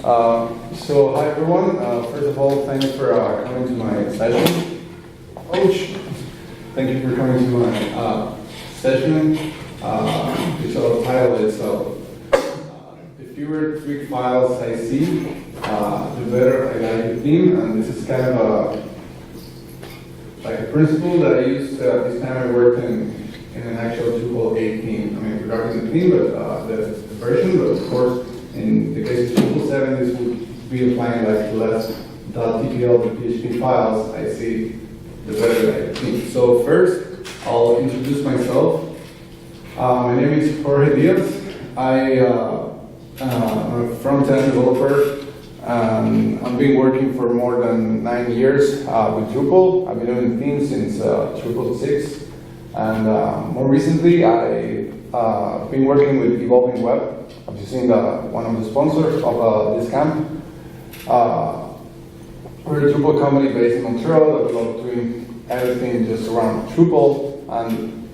So hi everyone. First of all, thanks for coming to my session. Ouch! Thank you for coming to my session. The title is the fewer Twig files I see, the better I like the theme. And this is kind of like a principle that I used this time I worked in an actual Drupal 8 theme. I mean, regarding the theme, but the version, but of course, in the case of Drupal 7, this would be applying like less .tpl.php files I see, the better I think. So first, I'll introduce myself. My name is Jorge Diaz. I'm a front-end developer. I've been working for more than 9 years with Drupal. I've been doing themes since Drupal 6. And more recently, I've been working with Evolving Web. I've just seen one of the sponsors of this camp. We're a Drupal company based in Montreal that we love doing everything just around Drupal. And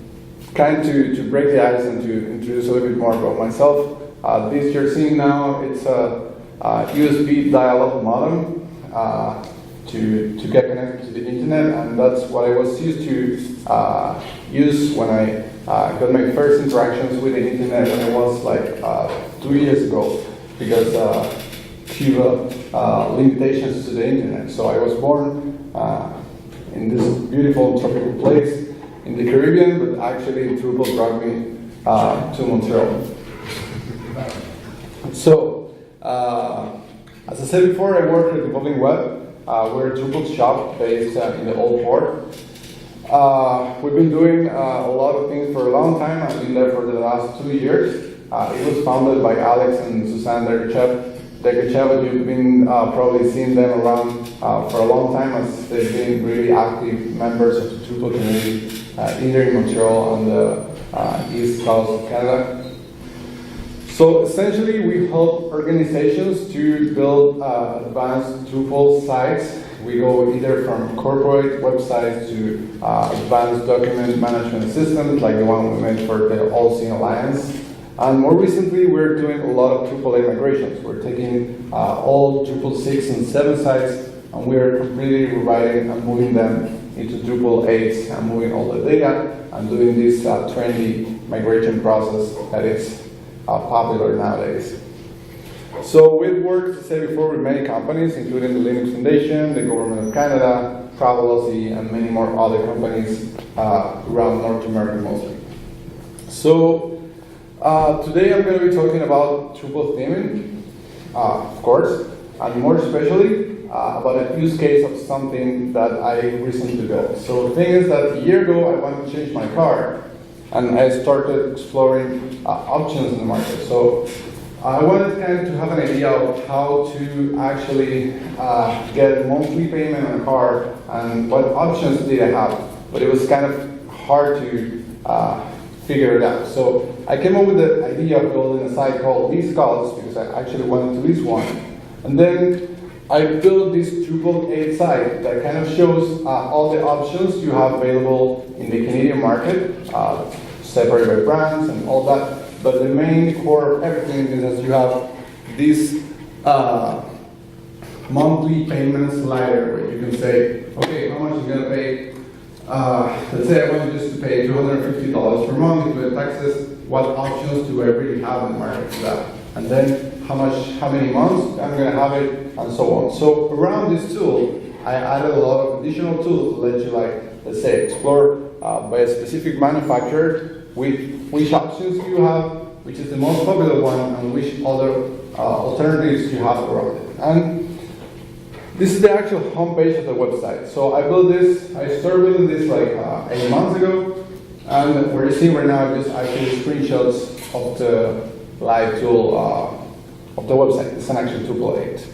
kind of to break the ice and to introduce a little bit more about myself. This you're seeing now, it's a USB dial-up modem to get connected to the internet, and that's what I was used to use when I got my first interactions with the internet, and it was like 2 years ago, because of limitations to the internet. So I was born in this beautiful tropical place in the Caribbean, but actually Drupal brought me to Montreal. So, as I said before, I work at Evolving Web. We're a Drupal shop based in the Old Port. We've been doing a lot of things for a long time. I've been there for the last 2 years. It was founded by Alex and Susanne Dekerchev. You've been probably seeing them around for a long time, as they've been really active members of the Drupal community, either in Montreal on the east coast of Canada. So essentially, we help organizations to build advanced Drupal sites. We go either from corporate websites to advanced document management systems, like the one we made for the All-Seeing Alliance. And more recently, we're doing a lot of Drupal 8 migrations. We're taking all Drupal 6 and 7 sites, and we're completely rewriting and moving them into Drupal 8 and moving all the data and doing this trendy migration process that is popular nowadays. So we've worked, as I said before, with many companies, including the Linux Foundation, the Government of Canada, Travelocity, and many more other companies around North America mostly. So today I'm going to be talking about Drupal theming, of course, and more especially about a use case of something that I recently built. So the thing is that a year ago I wanted to change my car, and I started exploring options in the market. So I wanted kind of to have an idea of how to actually get a monthly payment on a car and what options did I have. But it was kind of hard to figure it out. So I came up with the idea of building a site called Lease Calls, because I actually wanted to lease one. And then I built this Drupal 8 site that kind of shows all the options you have available in the Canadian market, separated by brands and all that. But the main core of everything is that you have this monthly payment slider where you can say, okay, how much is going to pay? Let's say I want just to pay $250 per month, including taxes. What options do I really have in the market for that? And then how many months I'm going to have it, and so on. So around this tool, I added a lot of additional tools to let you, like, let's say, explore by a specific manufacturer which options you have, which is the most popular one, and which other alternatives you have around it. And this is the actual homepage of the website. So I built this, I started building this like 8 months ago, and what you see right now is just actually screenshots of the live tool of the website. It's an actual Drupal 8.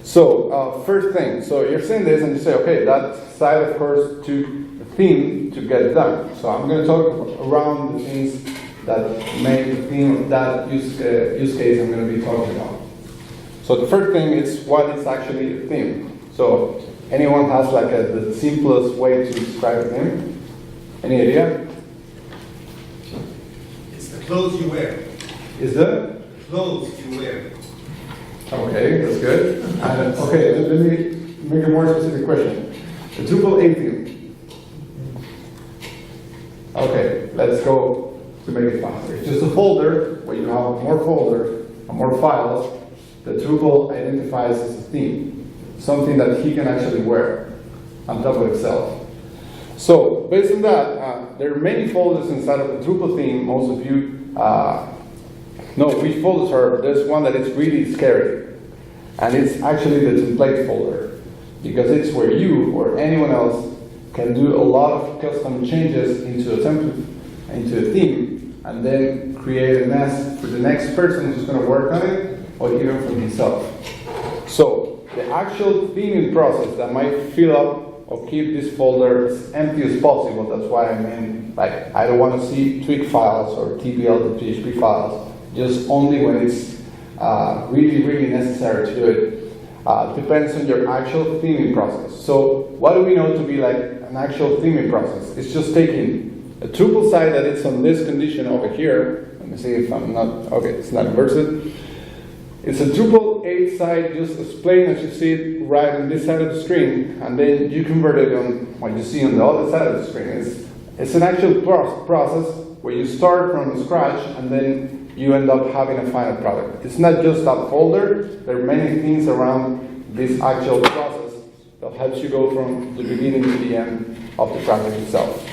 So first thing, so you're seeing this and you say, okay, that site of course took a theme to get it done. So I'm going to talk around the things that make the theme of that use case I'm going to be talking about. So the first thing is what is actually a theme. So anyone has like the simplest way to describe a theme? Any idea? It's the clothes you wear. Is the clothes you wear. Okay, that's good. Okay, let me make a more specific question. The Drupal 8 theme. Okay, let's go to make it faster. It's just a folder where you have more folders and more files that Drupal identifies as a theme, something that he can actually wear on top of itself. So, based on that, there are many folders inside of the Drupal theme. Most of you know which folders are. There's one that is really scary, and it's actually the template folder, because it's where you or anyone else can do a lot of custom changes into a template, into a theme, and then create a mess for the next person who's going to work on it, or even for himself. So, the actual theming process that might fill up or keep this folder as empty as possible. That's why I mean, like, I don't want to see Twig files or tpl.php files, just only when it's really, really necessary to do it. Depends on your actual theming process. So what do we know to be like an actual theming process? It's just taking a Drupal site that is on this condition over here. Let me see if I'm not, okay, it's not inverted. It's a Drupal 8 site, just as plain as you see it right on this side of the screen, and then you convert it on what you see on the other side of the screen. It's an actual process where you start from scratch and then you end up having a final product. It's not just that folder. There are many things around this actual process that helps you go from the beginning to the end of the project itself.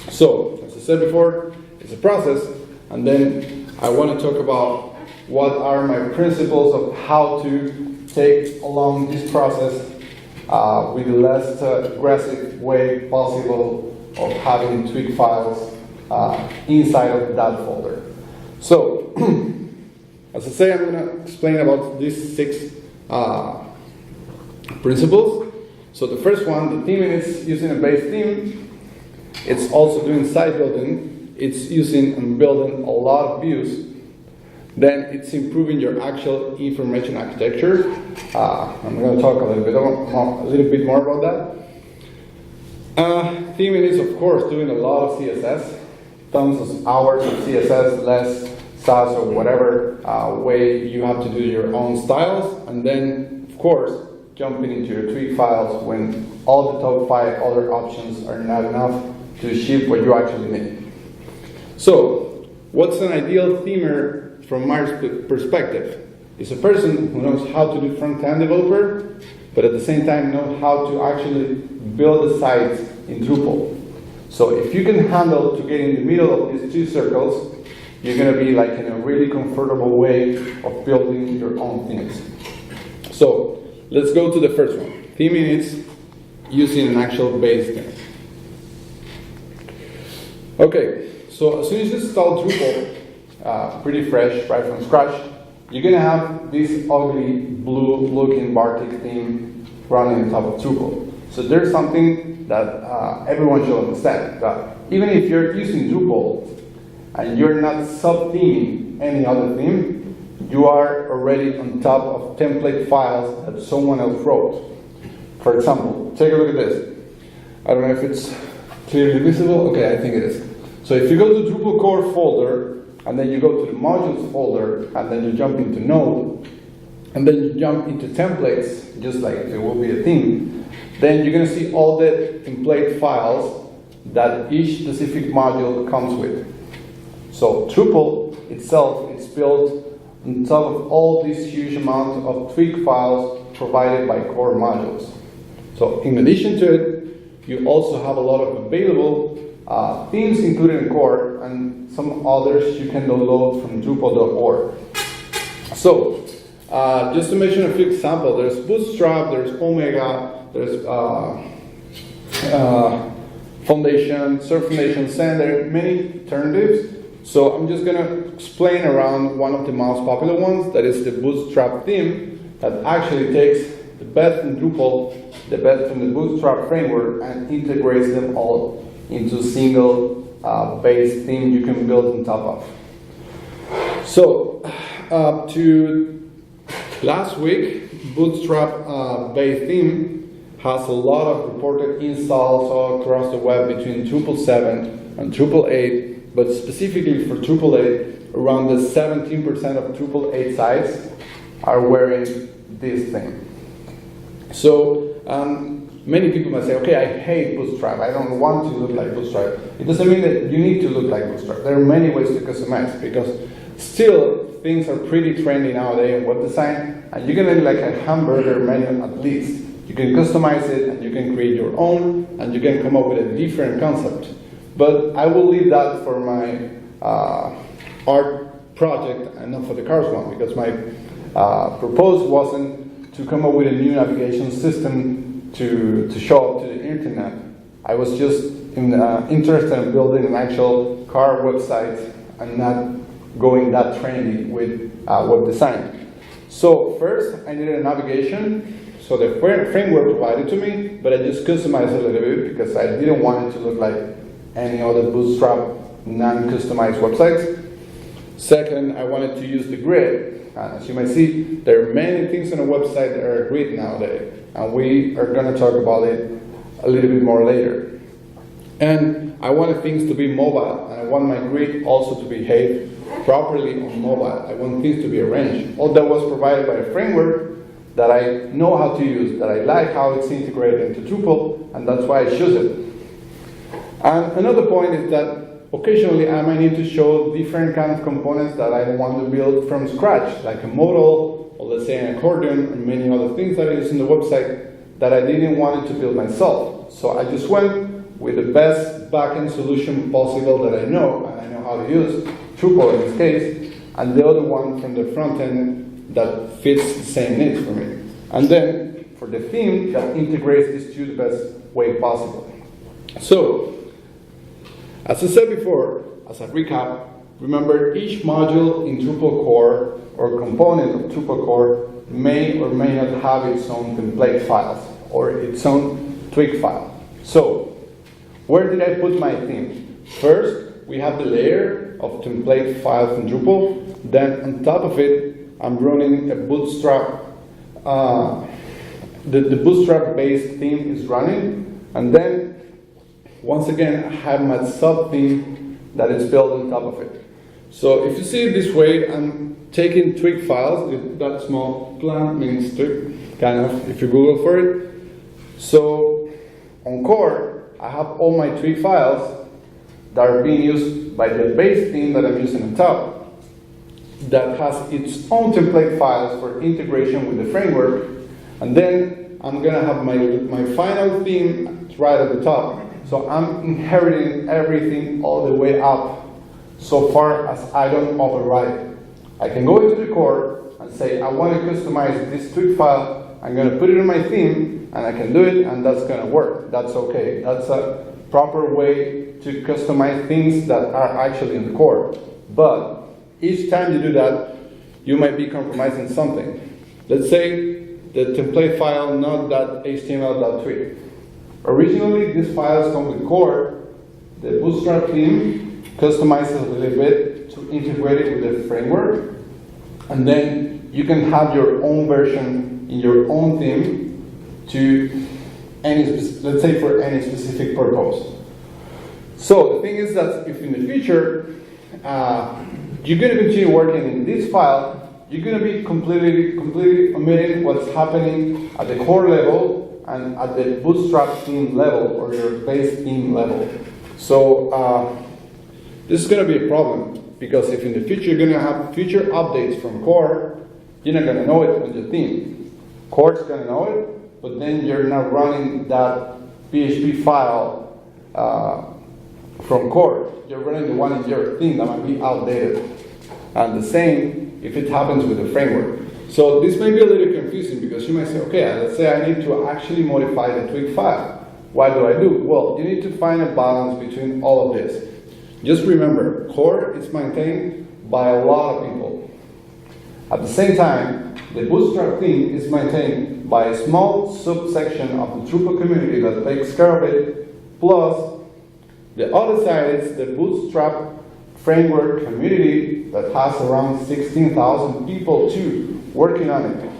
So, as I said before, it's a process, and then I want to talk about what are my principles of how to take along this process with the less aggressive way possible of having Twig files inside of that folder. So, as I say, I'm going to explain about these 6 principles. So the first one, the theming is using a base theme. It's also doing site building. It's using and building a lot of views. Then it's improving your actual information architecture. I'm going to talk a little bit more about that. Theming is, of course, doing a lot of CSS, tons of hours of CSS, less SAS or whatever way you have to do your own styles, and then, of course, jumping into your Twig files when all the top 5 other options are not enough to achieve what you actually need. So, what's an ideal themer? From my perspective, is a person who knows how to do front-end developer, but at the same time know how to actually build a site in Drupal. So if you can handle to get in the middle of these 2 circles, you're going to be like in a really comfortable way of building your own themes. So let's go to the first one. Theming is using an actual base theme. Okay, so as soon as you install Drupal, pretty fresh, right from scratch, you're going to have this ugly blue-looking Bartik theme running on top of Drupal. So there's something that everyone should understand, that even if you're using Drupal and you're not sub-theming any other theme, you are already on top of template files that someone else wrote. For example, take a look at this. I don't know if it's clearly visible. Okay, I think it is. So if you go to Drupal core folder, and then you go to the modules folder, and then you jump into Node, and then you jump into templates, just like it will be a theme, then you're going to see all the template files that each specific module comes with. So Drupal itself is built on top of all this huge amount of Twig files provided by core modules. So in addition to it, you also have a lot of available themes included in core, and some others you can download from Drupal.org. So, just to mention a few examples, there's Bootstrap, there's Omega, there's Foundation, Surf Foundation, Sand, there are many alternatives. So I'm just going to explain around one of the most popular ones, that is the Bootstrap theme, that actually takes the best from Drupal, the best from the Bootstrap framework, and integrates them all into a single base theme you can build on top of. So, to last week, Bootstrap base theme has a lot of reported installs all across the web between Drupal 7 and Drupal 8, but specifically for Drupal 8, around the 17% of Drupal 8 sites are wearing this thing. So many people might say, okay, I hate Bootstrap. I don't want to look like Bootstrap. It doesn't mean that you need to look like Bootstrap. There are many ways to customize, because still things are pretty trendy nowadays in web design, and you're gonna need like a hamburger menu at least. You can customize it, and you can create your own, and you can come up with a different concept. But I will leave that for my art project and not for the cars one, because my purpose wasn't to come up with a new navigation system to show up to the internet. I was just interested in building an actual car website and not going that trendy with web design. So first, I needed a navigation. So the framework provided to me, but I just customized it a little bit because I didn't want it to look like any other Bootstrap non-customized websites. Second, I wanted to use the grid. As you might see, there are many things on a website that are grid nowadays, and we are going to talk about it a little bit more later. And I wanted things to be mobile, and I want my grid also to behave properly on mobile. I want things to be arranged. All that was provided by a framework that I know how to use, that I like how it's integrated into Drupal, and that's why I choose it. And another point is that occasionally I might need to show different kinds of components that I want to build from scratch, like a modal, or let's say an accordion, and many other things that I use in the website that I didn't want to build myself. So I just went with the best backend solution possible that I know, and I know how to use, Drupal in this case, and the other one from the front end that fits the same needs for me. And then for the theme that integrates these two the best way possible. So, as I said before, as a recap, remember each module in Drupal core or component of Drupal core may or may not have its own template files or its own Twig file. So, where did I put my theme? First, we have the layer of template files in Drupal. Then on top of it, I'm running a Bootstrap. The Bootstrap-based theme is running, and then once again I have my sub-theme that is built on top of it. So if you see it this way, I'm taking Twig files. That small plant means Twig, kind of, if you Google for it. So on core, I have all my Twig files that are being used by the base theme that I'm using on top, that has its own template files for integration with the framework, and then I'm gonna have my final theme right at the top. So I'm inheriting everything all the way up so far as I don't override. I can go into the core and say, I want to customize this Twig file, I'm gonna put it in my theme, and I can do it, and that's gonna work. That's okay. That's a proper way to customize things that are actually in the core. But each time you do that, you might be compromising something. Let's say the template file not.html.twig. Originally, these files come with core. The Bootstrap theme customizes a little bit to integrate it with the framework. And then you can have your own version in your own theme to let's say for any specific purpose. So the thing is that if in the future, you're going to continue working in this file, you're going to be completely omitting what's happening at the core level and at the Bootstrap theme level or your base theme level. So this is going to be a problem, because if in the future you're going to have future updates from core, you're not going to know it on the theme. Core's going to know it, but then you're not running that PHP file from core. You're running the one in your theme that might be outdated. And the same if it happens with the framework. So this may be a little confusing, because you might say, okay, let's say I need to actually modify the Twig file. What do I do? Well, you need to find a balance between all of this. Just remember, core is maintained by a lot of people. At the same time, the Bootstrap theme is maintained by a small subsection of the Drupal community that takes care of it, plus the other side is the Bootstrap framework community that has around 16,000 people too working on it.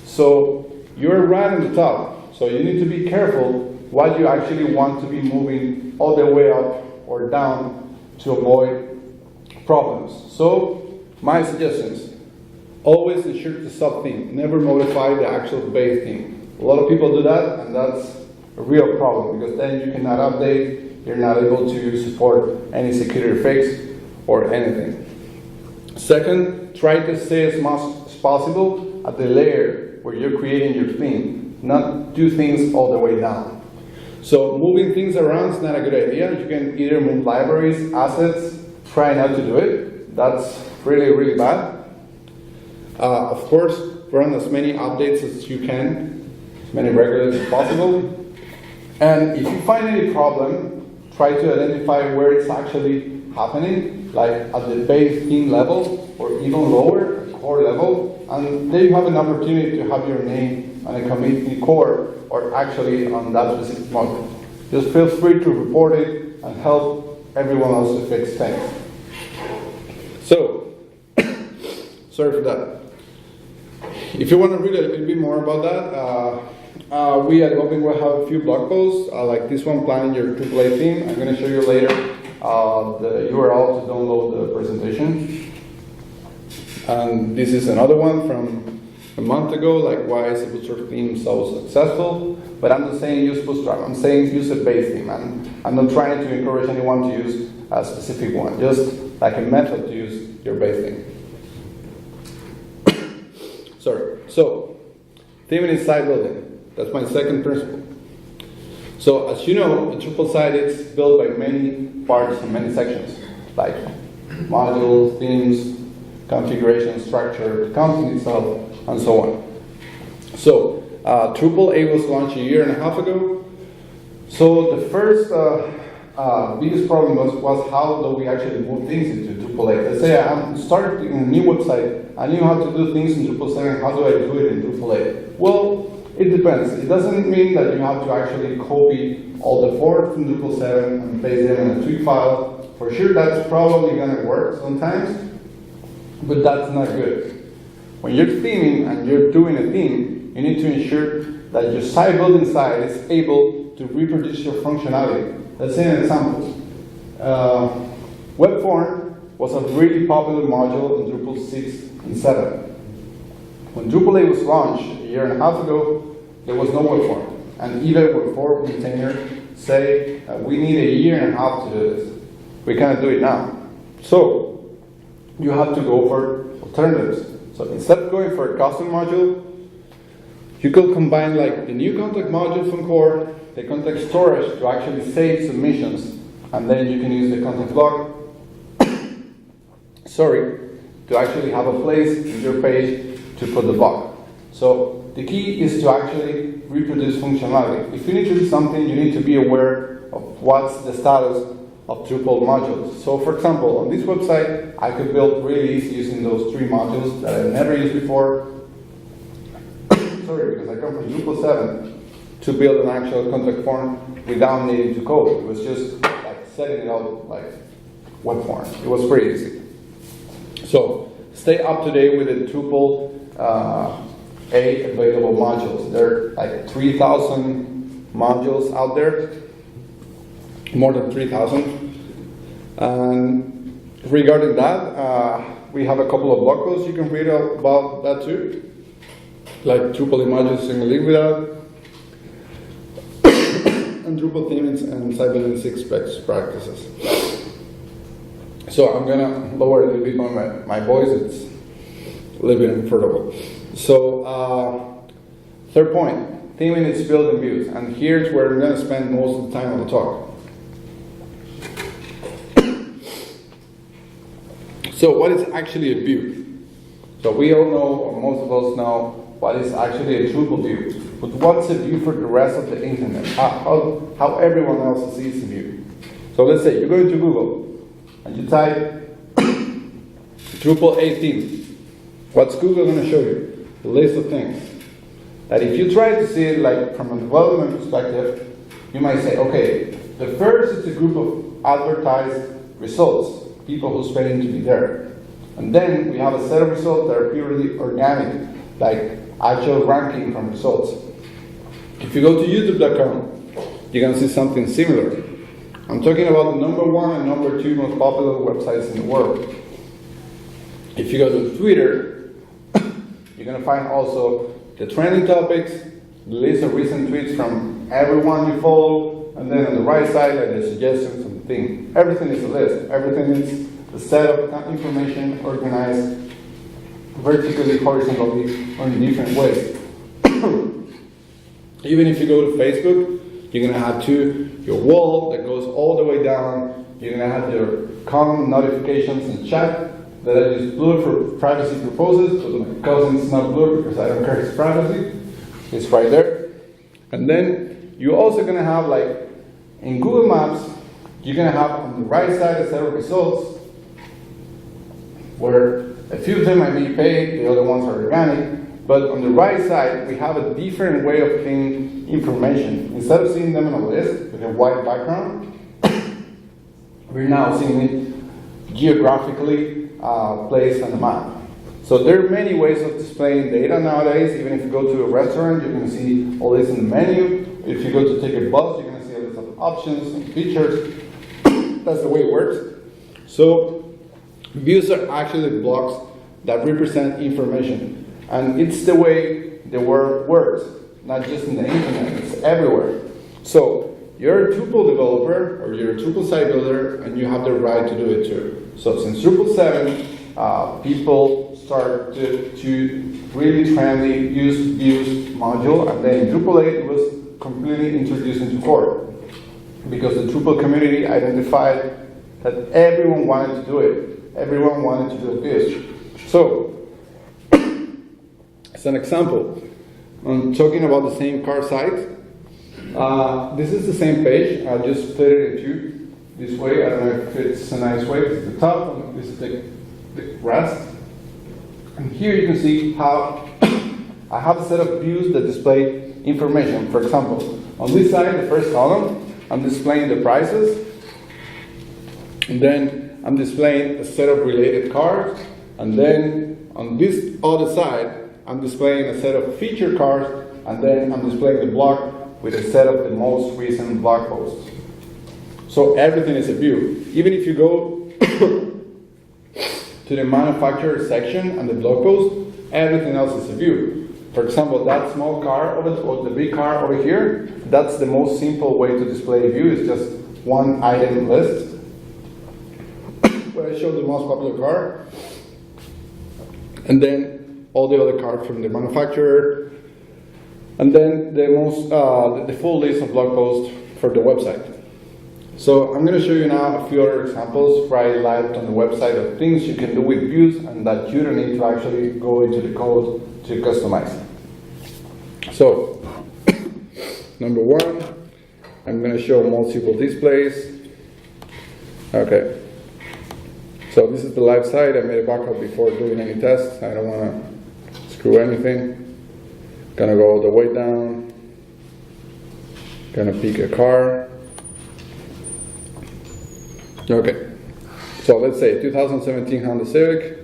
So you're right on the top. So you need to be careful what you actually want to be moving all the way up or down to avoid problems. So my suggestions: Always ensure to sub-theme. Never modify the actual base theme. A lot of people do that, and that's a real problem, because then you cannot update, you're not able to support any security fix or anything. Second, try to stay as much as possible at the layer where you're creating your theme, not do things all the way down. So moving things around is not a good idea. You can either move libraries, assets, try not to do it. That's really, really bad. Of course, run as many updates as you can, as many regulars as possible. And if you find any problem, try to identify where it's actually happening, like at the base theme level, or even lower, core level. And then you have an opportunity to have your name on a commit in core, or actually on that specific module. Just feel free to report it and help everyone else to fix things. So, sorry for that. If you want to read a little bit more about that, we at Open will have a few blog posts, like this one, planning your AAA theme. I'm going to show you later the URL to download the presentation. And this is another one from a month ago, like why is a theme so successful. But I'm not saying use Bootstrap, I'm saying use a base theme. I'm not trying to encourage anyone to use a specific one, just like a method to use your base theme. Sorry. So, theming is site building. That's my second principle. So, as you know, a Drupal site is built by many parts and many sections, like modules, themes, configuration, structure, the content itself, and so on. So, Drupal 8 was launched a year and a half ago. So, the first biggest problem was how do we actually move things into Drupal 8. Let's say I'm starting a new website. I knew how to do things in Drupal 7. How do I do it in Drupal 8? Well, it depends. It doesn't mean that you have to actually copy all the forms from Drupal 7 and paste them in a Twig file. For sure, that's probably going to work sometimes, but that's not good. When you're theming and you're doing a theme, you need to ensure that your site building site is able to reproduce your functionality. Let's say an example. Web form was a really popular module in Drupal 6 and 7. When Drupal 8 was launched a year and a half ago, there was no web form. And even with 4 maintainers say we need a year and a half to do this. We cannot do it now. So you have to go for alternatives. So instead of going for a custom module, you could combine like the new contact module from core, the contact storage to actually save submissions, and then you can use the contact log to actually have a place in your page to put the bug. So the key is to actually reproduce functionality. If you need to do something, you need to be aware of what's the status of Drupal modules. So for example, on this website, I could build really easy using those 3 modules that I've never used before. Sorry, because I come from Drupal 7 to build an actual contact form without needing to code. It was just like setting it up like web form. It was pretty easy. So stay up to date with the Drupal 8 available modules. There are like 3,000 modules out there, more than 3,000. And regarding that, we have a couple of blog posts you can read about that too, like Drupal modules in Liquid and Drupal themes and site building 6 best practices. So I'm gonna lower a little bit my voice, it's a little bit uncomfortable. So third point, theming is built in views, and here's where I'm gonna spend most of the time on the talk. So what is actually a view? So we all know, or most of us know, what is actually a Drupal view. But what's a view for the rest of the internet? How everyone else sees a view. So let's say you're going to Google and you type Drupal 18. What's Google going to show you? A list of things. That if you try to see it like from a development perspective, you might say, okay, the first is a group of advertised results, people who's paying to be there. And then we have a set of results that are purely organic, like actual ranking from results. If you go to youtube.com, you're going to see something similar. I'm talking about the number 1 and number 2 most popular websites in the world. If you go to Twitter, You're going to find also the trending topics, the list of recent tweets from everyone you follow, and then on the right side, like the suggestions and things. Everything is a list. Everything is a set of information organized vertically, horizontally, or in different ways. Even if you go to Facebook, you're going to have your wall that goes all the way down. You're going to have your common notifications and chat that I just blur for privacy purposes, but my cousin's not blur because I don't care his privacy. It's right there. And then you're also going to have, like, in Google Maps, you're going to have on the right side a set of results where a few of them might be paid, the other ones are organic. But on the right side, we have a different way of cleaning information. Instead of seeing them on a list with a white background, we're now seeing it geographically placed on the map. So there are many ways of displaying data nowadays. Even if you go to a restaurant, you're going to see all this in the menu. If you go to take a bus, you're going to see a list of options and features. That's the way it works. So views are actually blocks that represent information. And it's the way the world works, not just in the internet, it's everywhere. So you're a Drupal developer or you're a Drupal site builder and you have the right to do it too. So since Drupal 7, people start to really trendy use views module, and then in Drupal 8 it was completely introduced into core because the Drupal community identified that everyone wanted to do it. Everyone wanted to do this. So as an example, I'm talking about the same car site. This is the same page. I'll just split it into this way. I don't know if it's a nice way. This is the top, and this is the rest. And here you can see how I have a set of views that display information. For example, on this side, the first column, I'm displaying the prices. And then I'm displaying a set of related cars. And then on this other side, I'm displaying a set of featured cars, and then I'm displaying the block with a set of the most recent blog posts. So everything is a view. Even if you go to the manufacturer section and the blog post, everything else is a view. For example, that small car or the big car over here, that's the most simple way to display a view. It's just one item list where I show the most popular car, and then all the other cars from the manufacturer, and then the full list of blog posts for the website. So I'm going to show you now a few other examples right live on the website of things you can do with views and that you don't need to actually go into the code to customize. So number one, I'm going to show multiple displays. Okay. So this is the live site. I made a backup before doing any tests. I don't want to screw anything. Gonna go all the way down. Gonna pick a car. Okay. So let's say 2017 Honda Civic.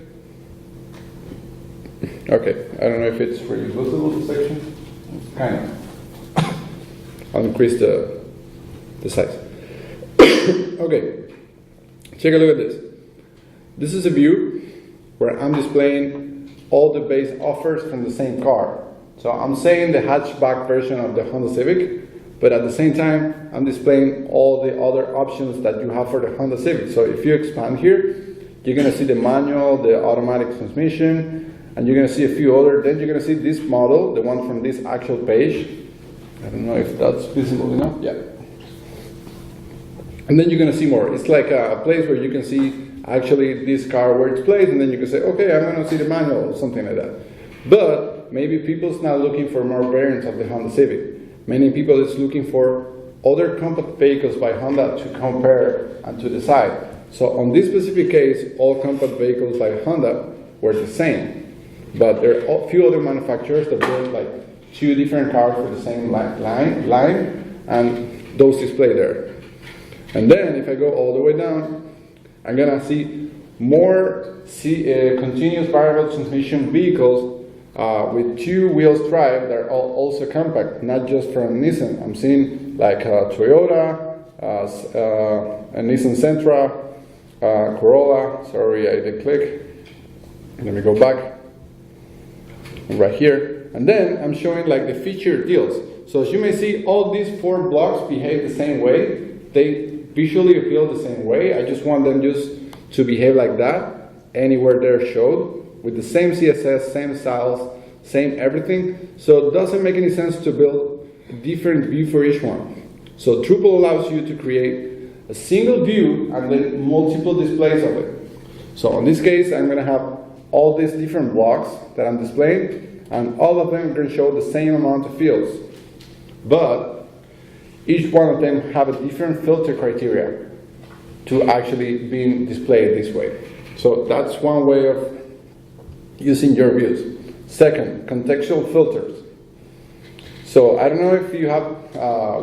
Okay. I don't know if it's really visible, the section. Kind of. I'll increase the size. Okay. Take a look at this. This is a view where I'm displaying all the base offers from the same car. So I'm saying the hatchback version of the Honda Civic, but at the same time, I'm displaying all the other options that you have for the Honda Civic. So if you expand here, you're gonna see the manual, the automatic transmission, and you're gonna see a few other, then you're gonna see this model, the one from this actual page. I don't know if that's visible enough, yeah. And then you're gonna see more. It's like a place where you can see actually this car where it's placed, and then you can say, okay, I'm going to see the manual or something like that. But maybe people's not looking for more variants of the Honda Civic. Many people is looking for other compact vehicles by Honda to compare and to decide. So on this specific case, all compact vehicles by Honda were the same. But there are a few other manufacturers that build like 2 different cars for the same line, and those display there. And then if I go all the way down, I'm gonna see more continuous variable transmission vehicles with 2 wheels drive that are also compact, not just from Nissan. I'm seeing like a Toyota, a Nissan Sentra, Corolla. Sorry, I did click. Let me go back. right here. And then I'm showing like the feature deals. So as you may see, all these 4 blocks behave the same way. They visually appeal the same way. I just want them just to behave like that anywhere they're showed, with the same CSS, same styles, same everything. So it doesn't make any sense to build a different view for each one. So Drupal allows you to create a single view and then multiple displays of it. So in this case, I'm going to have all these different blocks that I'm displaying, and all of them are going to show the same amount of fields. But each one of them have a different filter criteria to actually being displayed this way. So that's one way of using your views. Second, contextual filters. So I don't know if you have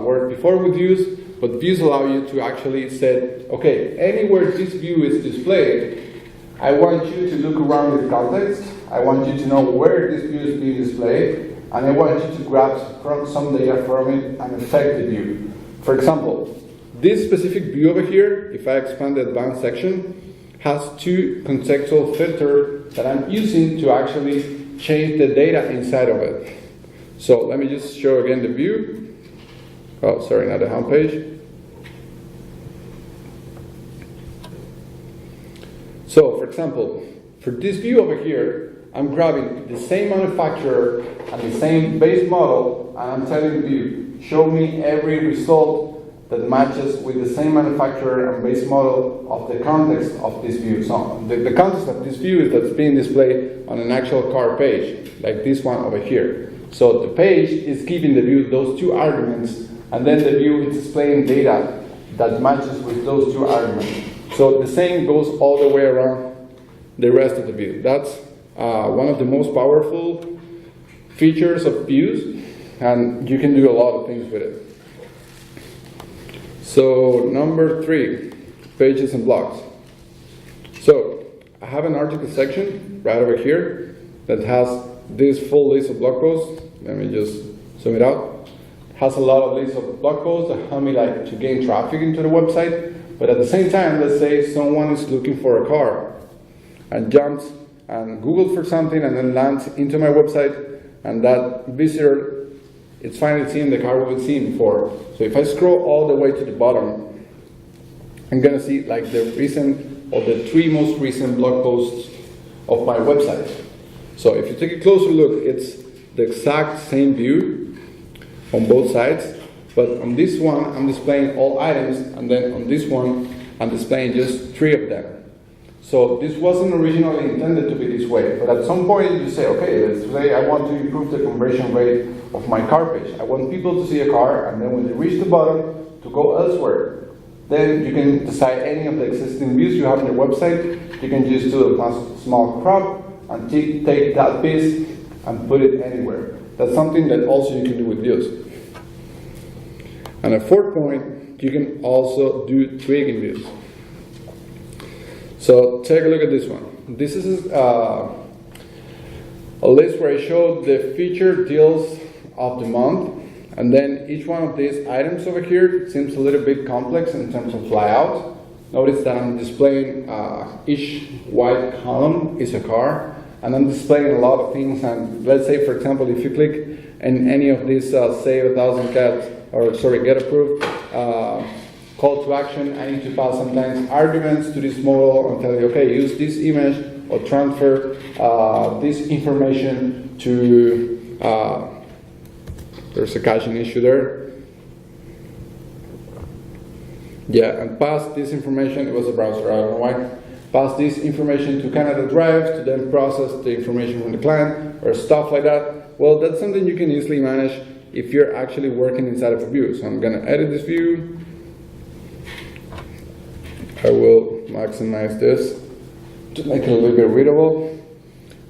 worked before with views, but views allow you to actually say, okay, anywhere this view is displayed, I want you to look around the context, I want you to know where this view is being displayed, and I want you to grab some data from it and affect the view. For example, this specific view over here, if I expand the advanced section, has 2 contextual filters that I'm using to actually change the data inside of it. So let me just show again the view. Oh, sorry, not the home page. So, for example, for this view over here, I'm grabbing the same manufacturer and the same base model, and I'm telling the view, show me every result that matches with the same manufacturer and base model of the context of this view. So the context of this view is that's being displayed on an actual car page, like this one over here. So the page is giving the view those 2 arguments, and then the view is displaying data that matches with those 2 arguments. So the same goes all the way around the rest of the view. That's one of the most powerful features of views, and you can do a lot of things with it. So number 3, pages and blocks. So I have an article section right over here that has this full list of blog posts. Let me just zoom it out. It has a lot of lists of blog posts that help me like to gain traffic into the website. But at the same time, let's say someone is looking for a car and jumps and Googles for something and then lands into my website, and that visitor, it's finally seen the car we've seen before. So if I scroll all the way to the bottom, I'm gonna see like the recent or the 3 most recent blog posts of my website. So if you take a closer look, it's the exact same view on both sides. But on this one, I'm displaying all items, and then on this one, I'm displaying just 3 of them. So this wasn't originally intended to be this way, but at some point you say, okay, let's say I want to improve the conversion rate of my car page. I want people to see a car, and then when they reach the bottom, to go elsewhere. Then you can decide any of the existing views you have on your website. You can just do a small crop and take that piece and put it anywhere. That's something that also you can do with views. And a 4th point, you can also do Twig in views. So take a look at this one. This is a list where I show the feature deals of the month, and then each one of these items over here seems a little bit complex in terms of layout. Notice that I'm displaying each white column is a car, and I'm displaying a lot of things. And let's say, for example, if you click in any of these save 1,000 cats, or sorry, get approved, call to action, I need to pass sometimes arguments to this model and tell you, okay, use this image or transfer this information to, there's a caching issue there. Yeah, and pass this information, it was a browser, I don't know why. Pass this information to Canada Drive to then process the information from the client or stuff like that. Well, that's something you can easily manage if you're actually working inside of a view. So I'm gonna edit this view. I will maximize this to make it a little bit readable.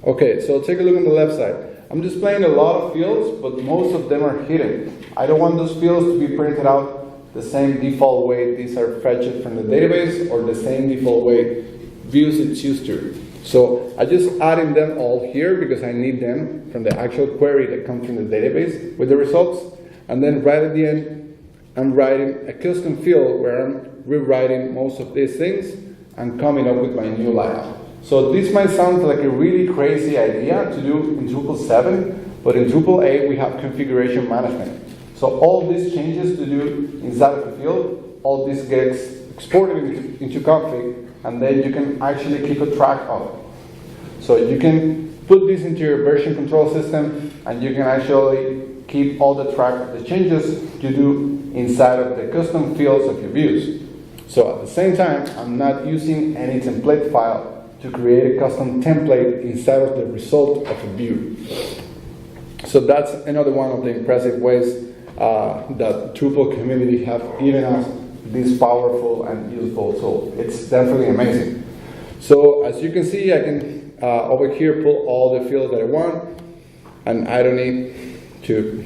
Okay, so take a look on the left side. I'm displaying a lot of fields, but most of them are hidden. I don't want those fields to be printed out the same default way these are fetched from the database, or the same default way views it's used to. So I just adding them all here because I need them from the actual query that comes from the database with the results. And then right at the end, I'm writing a custom field where I'm rewriting most of these things and coming up with my new layout. So this might sound like a really crazy idea to do in Drupal 7, but in Drupal 8 we have configuration management. So all these changes to do inside of the field, all this gets exported into config, and then you can actually keep a track of it. So you can put this into your version control system, and you can actually keep all the track of the changes you do inside of the custom fields of your views. So at the same time, I'm not using any template file to create a custom template inside of the result of a view. So that's another one of the impressive ways that Drupal community have given us this powerful and useful tool. It's definitely amazing. So as you can see, I can over here pull all the fields that I want, and I don't need to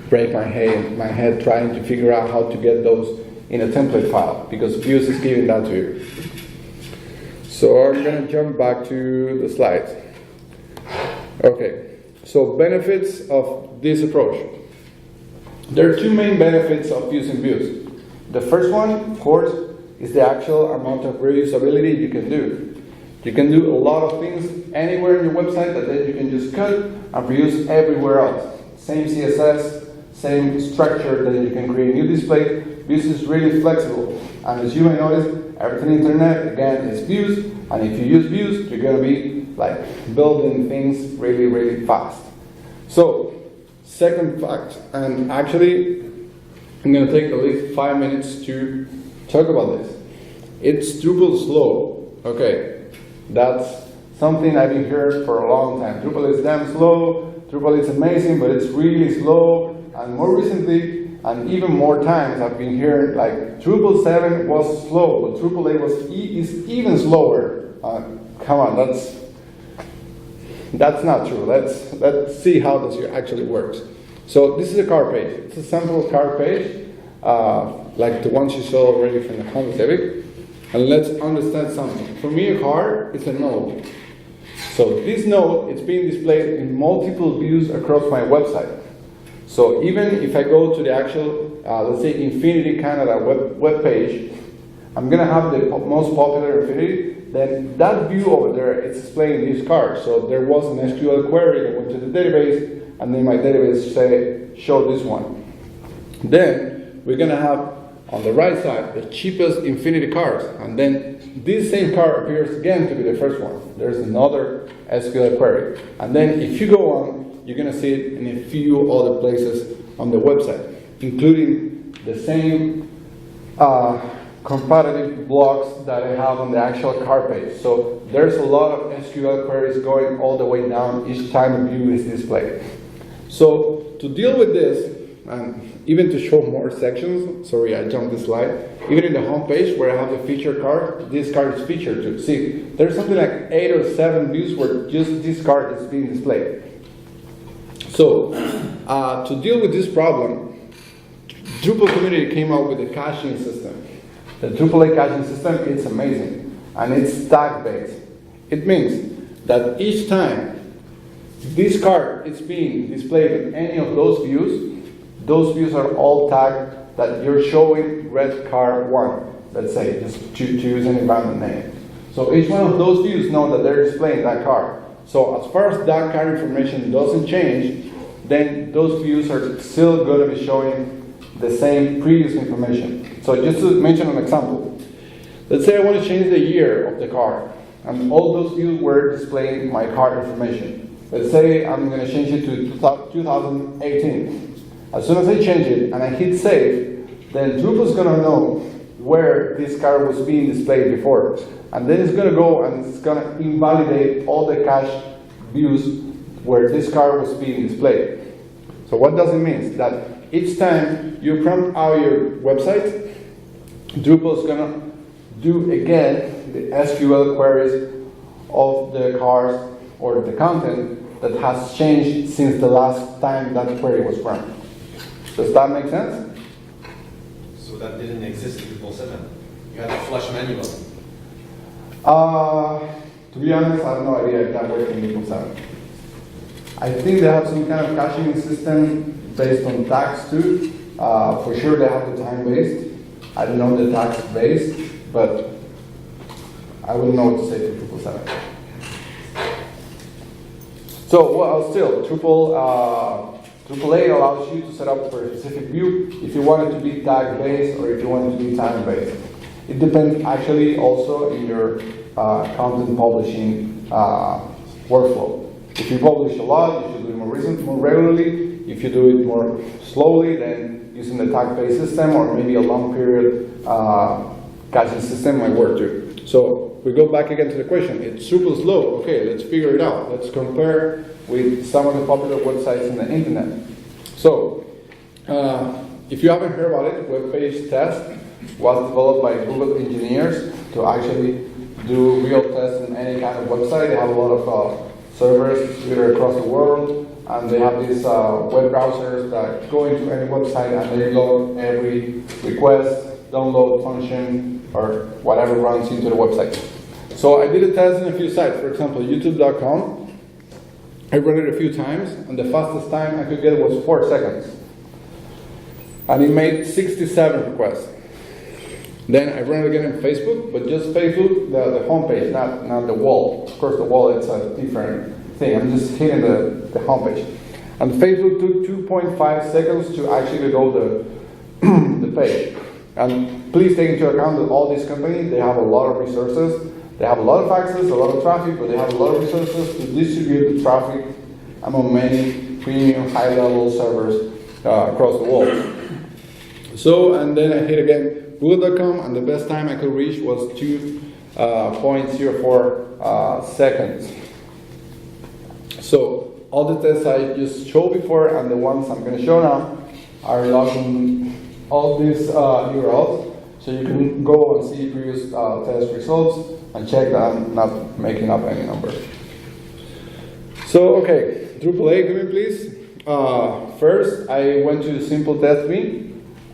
break my head trying to figure out how to get those in a template file, because Views is giving that to you. So I'm going to jump back to the slides. Okay, so benefits of this approach. There are two main benefits of using Views. The first one, of course, is the actual amount of reusability you can do. You can do a lot of things anywhere in your website that then you can just cut and reuse everywhere else. Same CSS, same structure that you can create new display. Views is really flexible. And as you may notice, everything internet, again, is Views. And if you use Views, you're going to be like building things really, really fast. So, second fact, and actually, I'm going to take at least 5 minutes to talk about this. It's Drupal slow. Okay, that's something I've been hearing for a long time. Drupal is damn slow. Drupal is amazing, but it's really slow. And more recently, and even more times, I've been hearing like Drupal 7 was slow, but Drupal 8 is even slower. Come on, that's not true. Let's see how this actually works. So this is a card page. It's a sample card page, like the ones you saw already from the Honda Civic. And let's understand something. For me, a card is a node. So this node is being displayed in multiple views across my website. So even if I go to the actual, let's say, Infinity Canada web page, I'm going to have the most popular Infinity. Then that view over there is displaying this card. So there was an SQL query that went to the database, and then my database show this one. Then we're going to have on the right side the cheapest Infinity cards, and then this same card appears again to be the first one. There's another SQL query, and then if you go on, you're going to see it in a few other places on the website, including the same comparative blocks that I have on the actual card page. So there's a lot of SQL queries going all the way down each time a view is displayed. So to deal with this, and even to show more sections, sorry I jumped this slide, even in the home page where I have the feature card, this card is featured too. See, there's something like 8 or 7 views where just this card is being displayed. So to deal with this problem, Drupal community came up with a caching system. The Drupal 8 caching system is amazing, and it's tag based. It means that each time this card is being displayed in any of those views are all tagged that you're showing red card 1, let's say, just to use any random name. So each one of those views know that they're displaying that card. So as far as that card information doesn't change, then those views are still going to be showing the same previous information. So just to mention an example, let's say I want to change the year of the card, and all those views were displaying my card information. Let's say I'm going to change it to 2018. As soon as I change it and I hit save, then Drupal is going to know where this card was being displayed before. And then it's going to go and it's going to invalidate all the cache views where this card was being displayed. So what does it mean? That each time you prompt out your website, Drupal is going to do again the SQL queries of the cards or the content that has changed since the last time that query was run. Does that make sense? So that didn't exist in Drupal 7. You had to flush manually. To be honest, I have no idea if that works in Drupal 7. I think they have some kind of caching system based on tags too. For sure they have the time-based. I don't know the tags-based, but I wouldn't know what to say to Drupal 7. So, well, still, Drupal 8 allows you to set up for a specific view if you want it to be tag-based or if you want it to be time-based. It depends actually also in your content publishing workflow. If you publish a lot, you should do it more regularly. If you do it more slowly, then using the tag-based system or maybe a long period caching system might work too. So we go back again to the question. It's super slow. Okay, let's figure it out. Let's compare with some of the popular websites on the internet. So if you haven't heard about it, Web Page Test was developed by Google engineers to actually do real tests in any kind of website. They have a lot of servers distributed across the world, and they have these web browsers that go into any website and they load every request, download function, or whatever runs into the website. So I did a test in a few sites. For example, youtube.com. I ran it a few times, and the fastest time I could get was 4 seconds. And it made 67 requests. Then I ran it again in Facebook, but just Facebook, the homepage, not the wall. Of course, the wall, it's a different thing. I'm just hitting the homepage. And Facebook took 2.5 seconds to actually load the page. And please take into account that all these companies, they have a lot of resources. They have a lot of access, a lot of traffic, but they have a lot of resources to distribute the traffic among many premium high-level servers across the world. So, and then I hit again Google.com, and the best time I could reach was 2.04 seconds. So, all the tests I just showed before and the ones I'm going to show now are logging all these URLs, so you can go and see previous test results and check that I'm not making up any numbers. So, okay, Drupal 8, come in please. First, I went to Simple Test Me.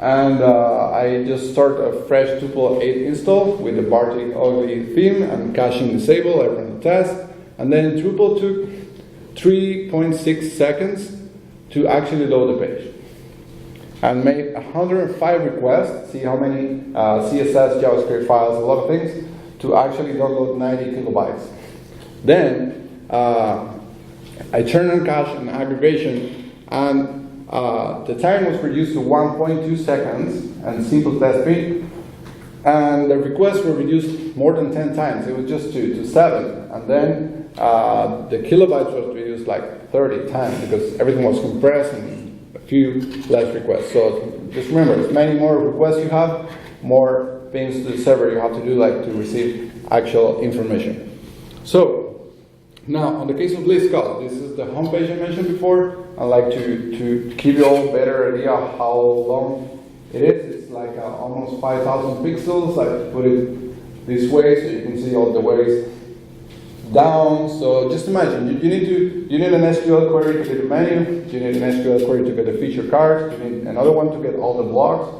And I just start a fresh Drupal 8 install with the Bartik ugly theme and caching disabled. I run the test. And then Drupal took 3.6 seconds to actually load the page. And made 105 requests, see how many CSS, JavaScript files, a lot of things, to actually download 90 kilobytes. Then I turned on cache and aggregation, and the time was reduced to 1.2 seconds and Simple Test Me, and the requests were reduced more than 10 times. It was just to 7, and then the kilobytes was reduced like 30 times because everything was compressed and a few less requests. So just remember, as many more requests you have, more things to the server you have to do, like to receive actual information. So now, on the case of List Cost, this is the homepage I mentioned before. I'd like to give you all a better idea of how long it is. It's like almost 5,000 pixels. I put it this way so you can see all the ways down. So just imagine, you need an SQL query to get the menu. You need an SQL query to get the feature cards. You need another one to get all the blocks.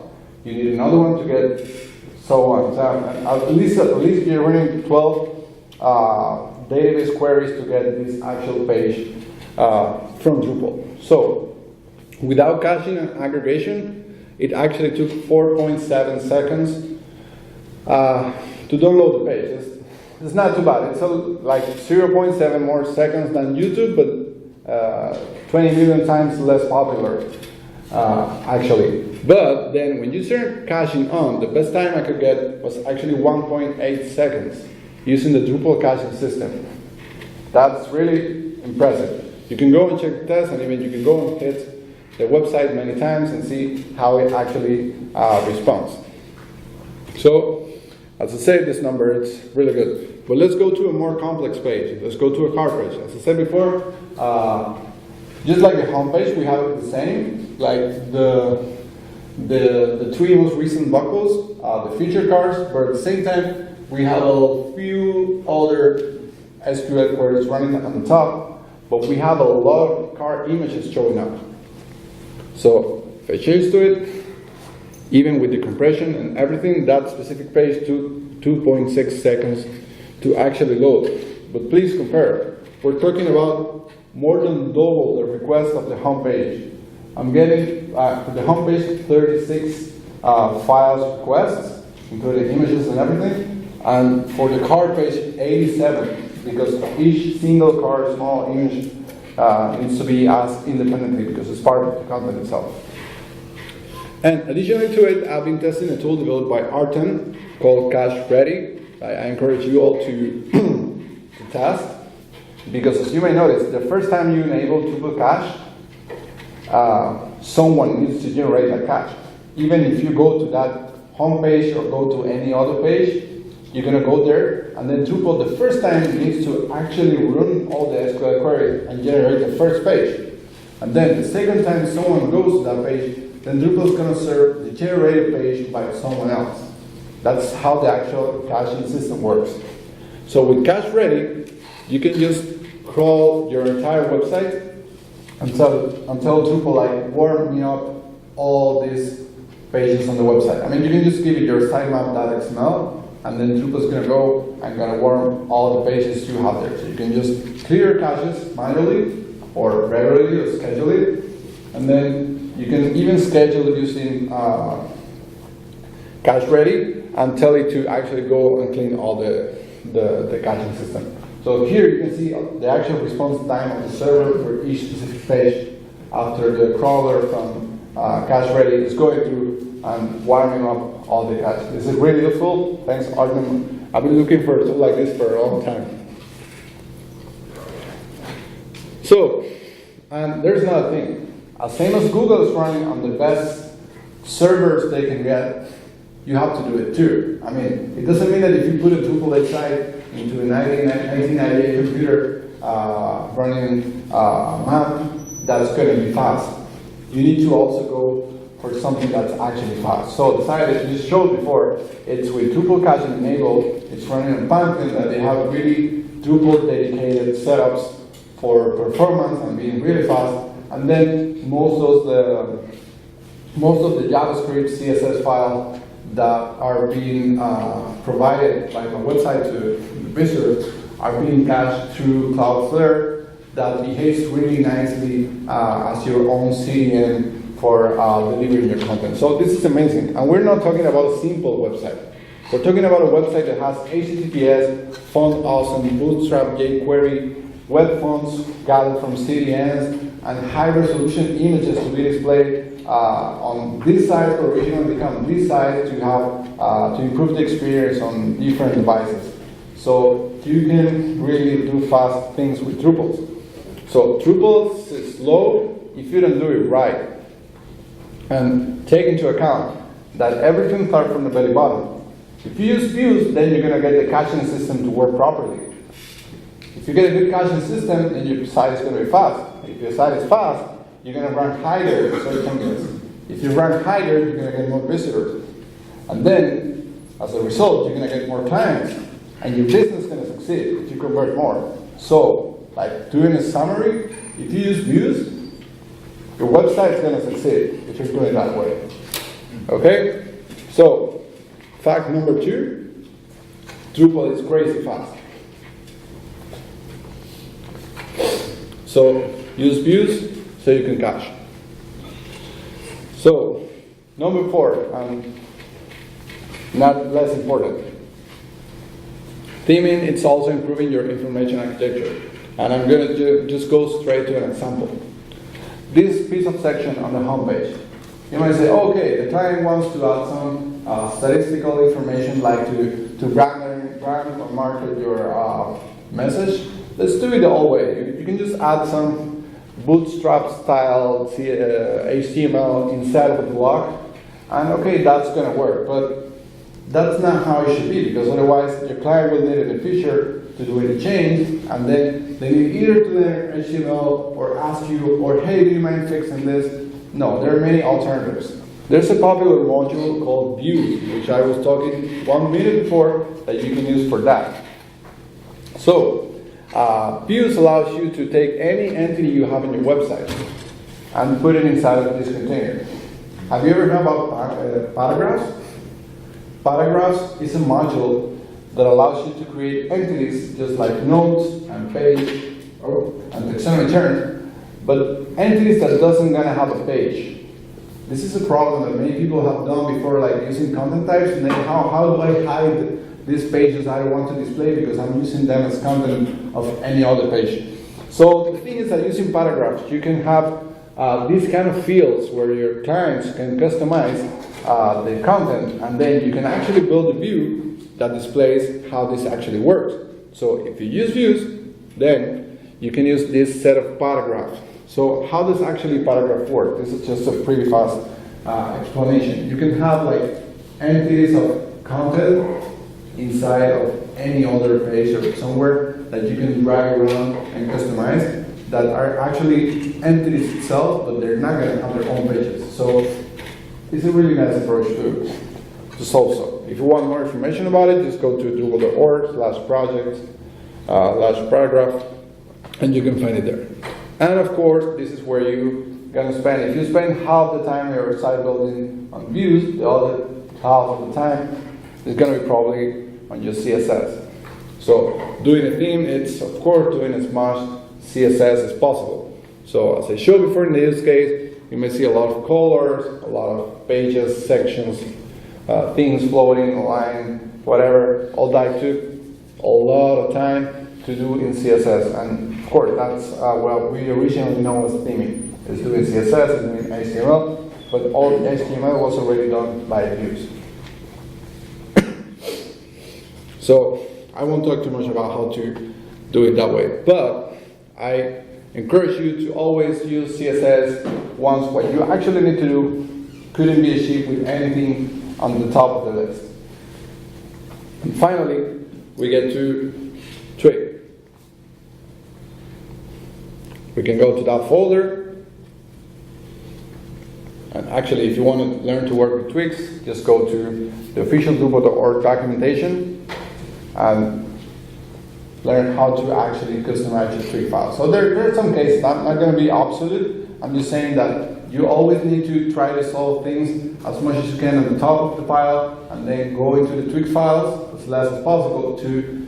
You need another one to get so on. So at least you're running 12 database queries to get this actual page from Drupal. So, without caching and aggregation, it actually took 4.7 seconds to download the page. It's not too bad. It's like 0.7 more seconds than YouTube, but 20 million times less popular, actually. But then when you turn caching on, the best time I could get was actually 1.8 seconds using the Drupal caching system. That's really impressive. You can go and check the test, and even you can go and hit the website many times and see how it actually responds. So, as I said, this number is really good. But let's go to a more complex page. Let's go to a card page. As I said before, just like the home page, we have it the same. Like the 3 most recent buckles, the feature cards, but at the same time, we have a few other SQL queries running on the top, but we have a lot of card images showing up. So if I change to it, even with the compression and everything, that specific page took 2.6 seconds to actually load. But please compare. We're talking about more than double the request of the home page. I'm getting the home page 36 files requests, including images and everything. And for the card page, 87, because each single card, small image, needs to be asked independently because it's part of the content itself. And additionally to it, I've been testing a tool developed by Arten called Cache Ready. I encourage you all to, to test, because as you may notice, the first time you enable Drupal cache, someone needs to generate a cache. Even if you go to that home page or go to any other page, you're going to go there, and then Drupal the first time needs to actually run all the SQL queries and generate the first page. And then the second time someone goes to that page, then Drupal is going to serve the generated page by someone else. That's how the actual caching system works. So with Cache Ready, you can just crawl your entire website until Drupal like warm me up all these pages on the website. I mean, you can just give it your sitemap.xml, and then Drupal is going to go and going to warm all the pages you have there. So you can just clear caches manually or regularly or schedule it, and then you can even schedule it using Cache Ready and tell it to actually go and clean all the caching system. So here you can see the actual response time of the server for each specific page after the crawler from Cache Ready is going through and warming up all the caches. This is really useful. Thanks, Artem. I've been looking for a tool like this for a long time. So, and there's another thing. Same as Google is running on the best servers they can get, you have to do it too. I mean, it doesn't mean that if you put a Drupal site into a 1998 computer running Mac, that's going to be fast. You need to also go for something that's actually fast. So the site that you just showed before, it's with Drupal caching enabled. It's running on Python, that they have really Drupal dedicated setups for performance and being really fast. And then most of the JavaScript, CSS files that are being provided by the website to the visitors are being cached through Cloudflare that behaves really nicely as your own CDN for delivering your content. So this is amazing. And we're not talking about a simple website. We're talking about a website that has HTTPS, font awesome, bootstrap, jQuery, web fonts gathered from CDNs, and high-resolution images to be displayed on this site or originally become this site to have to improve the experience on different devices. So you can really do fast things with Drupal. So Drupal is slow if you don't do it right. And take into account that everything starts from the very bottom. If you use views, then you're going to get the caching system to work properly. If you get a good caching system, then your site is going to be fast. If your site is fast, you're going to rank higher in search engines. If you rank higher, you're going to get more visitors. And then, as a result, you're going to get more clients. And your business is going to succeed if you convert more. So, like doing a summary, if you use views, your website is going to succeed if you're doing it that way. Okay? So, fact number 2, Drupal is crazy fast. So, use views so you can cache. So, number 4, and not less important. Theming, it's also improving your information architecture. And I'm going to just go straight to an example. This piece of section on the home page. You might say, oh, okay, the client wants to add some statistical information like to brand or market your message. Let's do it the old way. You can just add some bootstrap style HTML inside of the block, and okay, that's going to work. But that's not how it should be, because otherwise your client will need in the future to do any change, and then they need either to learn HTML or ask you, or hey, do you mind fixing this? No, there are many alternatives. There's a popular module called Views, which I was talking 1 minute before, that you can use for that. So, Views allows you to take any entity you have in your website and put it inside of this container. Have you ever heard about paragraphs? Paragraphs is a module that allows you to create entities just like notes and page and taxonomy terms, but entities that doesn't gonna have a page. This is a problem that many people have done before, like using content types, and then how do I hide these pages I want to display because I'm using them as content of any other page. So the thing is that using paragraphs, you can have these kind of fields where your clients can customize the content, and then you can actually build a view that displays how this actually works. So if you use views, then you can use this set of paragraphs. So how does actually paragraph work? This is just a pretty fast explanation. You can have like entities of content inside of any other page or somewhere that you can drag around and customize that are actually entities itself, but they're not going to have their own pages. So it's a really nice approach to solve so. If you want more information about it, just go to drupal.org/project/paragraph, and you can find it there. And of course, this is where you're going to spend, if you spend half the time your site building on views, the other half of the time is going to be probably on your CSS. So doing a theme, it's of course doing as much CSS as possible. So as I showed before in the use case, you may see a lot of colors, a lot of pages, sections, things floating, align, whatever. All that took a lot of time to do in CSS. And of course, that's what we originally know as theming. It's doing CSS, it's doing HTML, but all the HTML was already done by views. So I won't talk too much about how to do it that way, but I encourage you to always use CSS once what you actually need to do couldn't be achieved with anything on the top of the list. And finally, we get to Twig. We can go to that folder. And actually, if you want to learn to work with Twigs, just go to the official Drupal.org documentation and learn how to actually customize your Twig file. So there are some cases, I'm not going to be absolute. I'm just saying that you always need to try to solve things as much as you can at the top of the file, and then go into the Twig files as less as possible to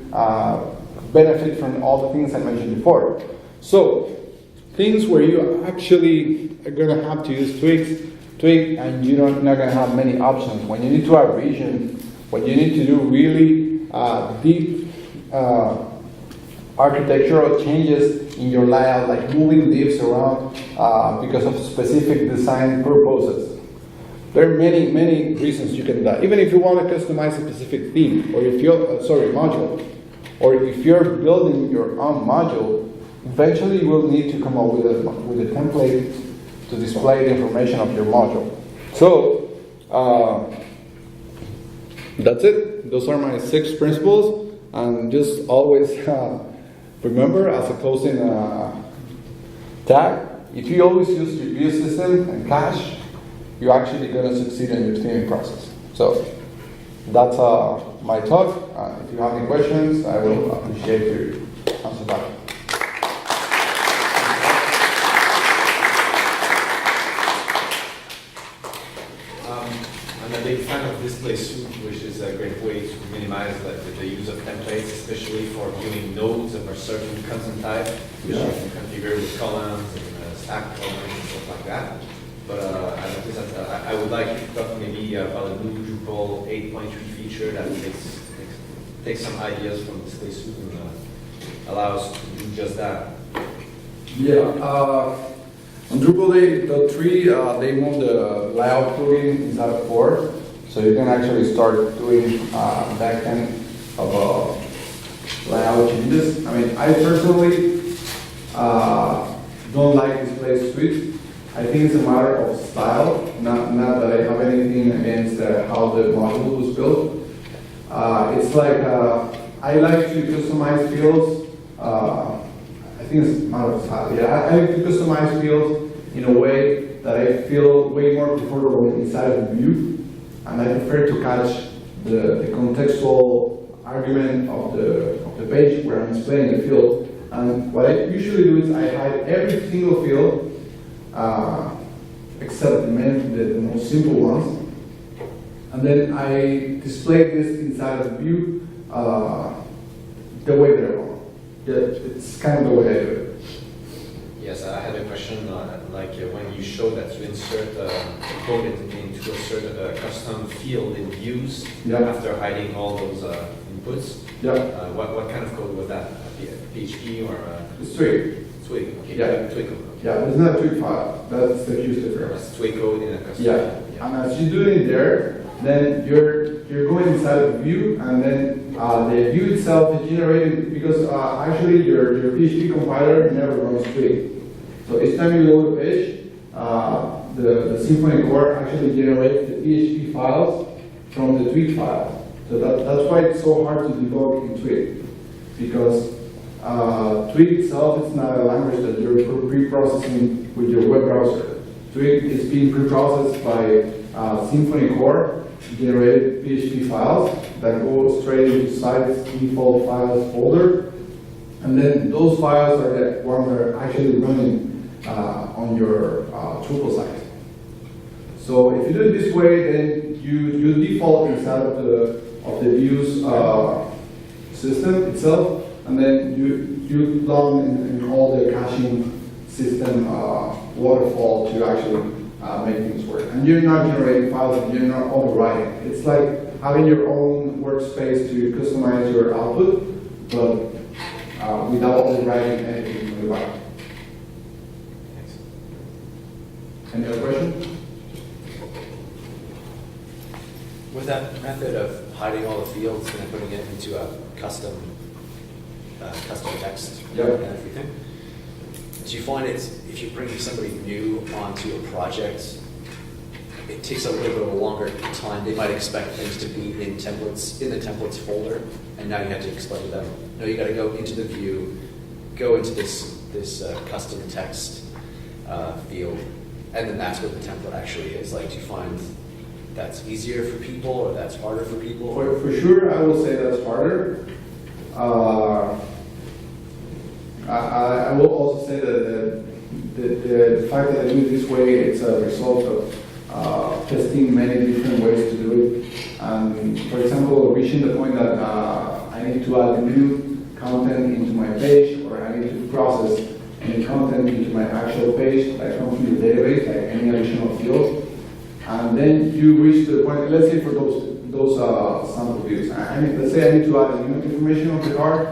benefit from all the things I mentioned before. So things where you actually are going to have to use Twig, and you're not going to have many options. When you need to add region, when you need to do really deep architectural changes in your layout, like moving divs around because of specific design purposes. There are many reasons you can do that. Even if you want to customize a specific theme, or if you're, module, or if you're building your own module, eventually you will need to come up with a template to display the information of your module. So that's it. Those are my 6 principles, and just always remember as a closing tag, if you always use your view system and cache, you're actually going to succeed in your theming process. So that's my talk. If you have any questions, I will appreciate your answer back. I'm a big fan of display suite, which is a great way to minimize the use of templates, especially for viewing nodes of a certain content type, which you can configure with columns and stack columns and stuff like that. But I would like to talk maybe about a new Drupal 8.3 feature that takes some ideas from display suite and allows us to do just that. Yeah. On Drupal 8.3, they moved the layout plugin inside of core, so you can actually start doing that kind of layout changes. I mean, I personally don't like display suite. I think it's a matter of style, not that I have anything against how the module was built. It's like, I like to customize fields. I think it's a matter of style. Yeah, I like to customize fields in a way that I feel way more comfortable inside of the view, and I prefer to catch the contextual argument of the page where I'm displaying the field. And what I usually do is I hide every single field except the most simple ones, and then I display this inside of the view the way that I want. It's kind of the way I do it. Yes, I had a question, when you show that you insert a code into a certain custom field in views, after hiding all those inputs. Yeah. What kind of code was that? PHP or It's Twig. Twig? Okay. Yeah. Twig code. Yeah, it's not a Twig file. That's the huge difference. It's Twig code in a custom. Yeah. And as you do it there, then you're going inside of the view, and then the view itself is generated because actually your PHP compiler never runs Twig. So each time you load a page, the Symfony core actually generates the PHP files from the Twig file. So that's why it's so hard to debug in Twig, because Twig itself is not a language that you're pre-processing with your web browser. Twig is being pre-processed by Symfony core generated PHP files that go straight into site's default files folder, and then those files are the ones that are actually running on your Drupal site. So if you do it this way, then you default inside of the views system itself, and then you log in all the caching system waterfall to actually make things work. And you're not generating files, and you're not overwriting. It's like having your own workspace to customize your output, but without overwriting anything from the file. Any other question? With that method of hiding all the fields and then putting it into a custom text Yep. and everything, do you find it's, if you bring somebody new onto a project, it takes a little bit of a longer time? They might expect things to be in templates, in the templates folder, and now you have to explain to them, no, you got to go into the view, go into this custom text field, and then that's what the template actually is. Like, do you find that's easier for people, or that's harder for people? For sure, I will say that's harder. I will also say that the fact that I do it this way, it's a result of testing many different ways to do it. And for example, reaching the point that I need to add new content into my page, or I need to process any content into my actual page that comes from the database, like any additional field. And then you reach the point, let's say for those sample views, let's say I need to add new information on the card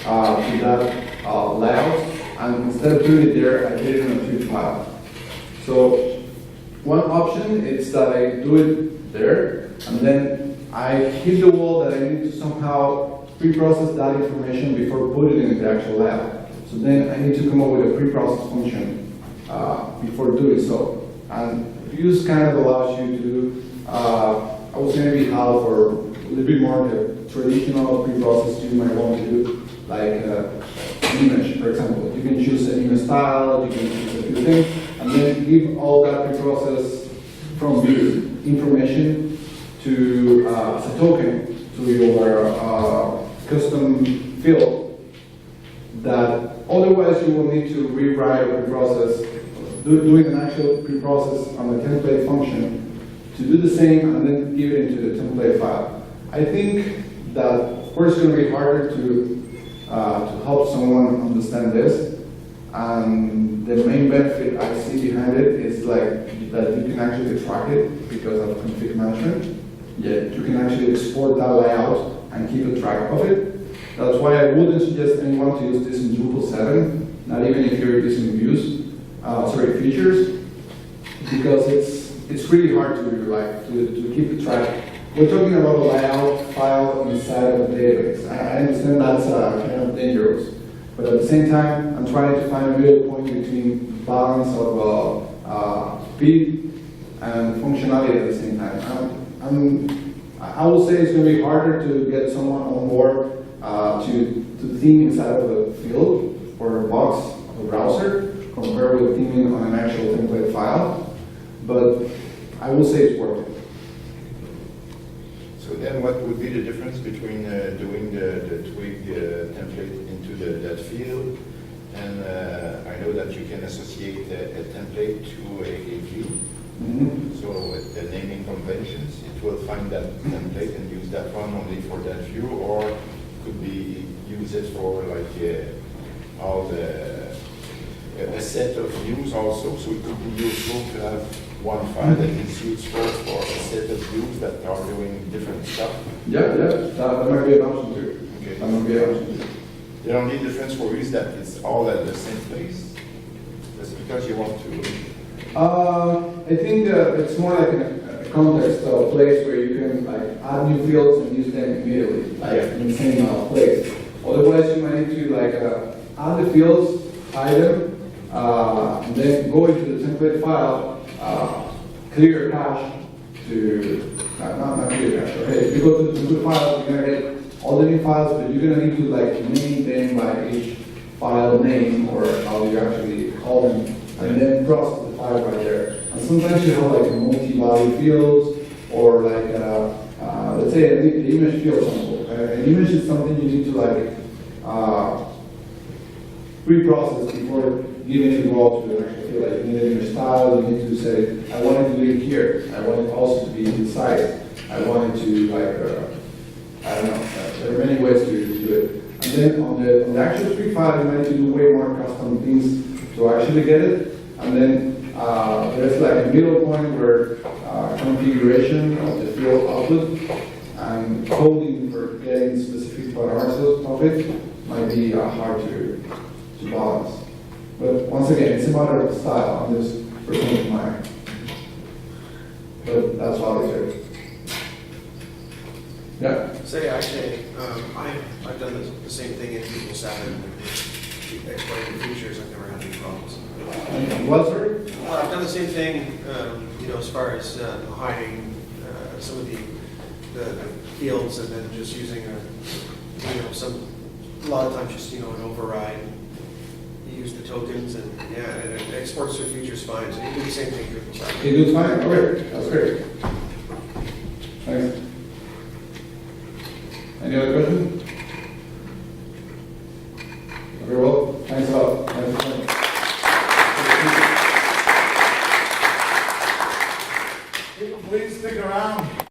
to that layout, and instead of doing it there, I did it in a Twig file. So one option is that I do it there, and then I hit the wall that I need to somehow pre-process that information before putting it in the actual layout. So then I need to come up with a pre-process function before doing so. And views kind of allows you to do, I would say maybe half or a little bit more the traditional pre-process you might want to do, like an image, for example. You can choose an image style, you can choose a few things, and then give all that pre-process from view information to as a token to your custom field that otherwise you will need to rewrite a pre-process, doing an actual pre-process on the template function to do the same and then give it into the template file. I think that, of course, it's going to be harder to help someone understand this, and the main benefit I see behind it is like that you can actually track it because of config management. Yet you can actually export that layout and keep a track of it. That's why I wouldn't suggest anyone to use this in Drupal 7, not even if you're using views. Features, because it's really hard to keep the track. We're talking about a layout file inside of a database. I understand that's kind of dangerous, but at the same time, I'm trying to find a middle point between balance of speed and functionality at the same time. I will say it's going to be harder to get someone on board to theme inside of a field or a box of a browser, compared with theming on an actual template file, but I will say it's worth it. So then what would be the difference between doing the Twig template into that field, and I know that you can associate a template to a view, so with the naming conventions, it will find that template and use that one only for that view, or could be use it for like all the a set of views also, so it could be useful to have one file that is useful for a set of views that are doing different stuff. Yeah, that might be an option too. Okay. That might be an option too. The only difference for you is that it's all at the same place. That's because you want to. I think it's more like a context of a place where you can like add new fields and use them immediately, like in the same place. Otherwise, you might need to like add the fields, hide them, and then go into the template file, clear cache to not clear cache. Okay, if you go to the template file, you're gonna get all the new files, but you're gonna need to like name them by each file name or how you actually call them, and then process the file right there. And sometimes you have like multi-value fields or like let's say an image field sample. An image is something you need to like pre-process before giving it raw to an actual field. Like you need an image style, you need to say, I want it to be here. I want it also to be in size. I want it to like I don't know. There are many ways to do it. And then on the actual Twig file, you might need to do way more custom things to actually get it. And then there's like a middle point where configuration of the field output and coding for getting specific parameters of it might be hard to balance. But once again, it's a matter of style. I'm just repeating mine. But that's how I do it. Yeah. Say, actually, I've done the same thing in Drupal-specific, explaining features. I've never had any problems. What, sir? I've done the same thing, as far as hiding some of the fields and then just using a lot of times just, an override. You use the tokens and, and it exports through features fine. So you do the same thing in Drupal-specific. You do fine? Okay, that's great. Thanks. Any other questions? Very well. Thanks a lot. Thanks for coming. Please stick around.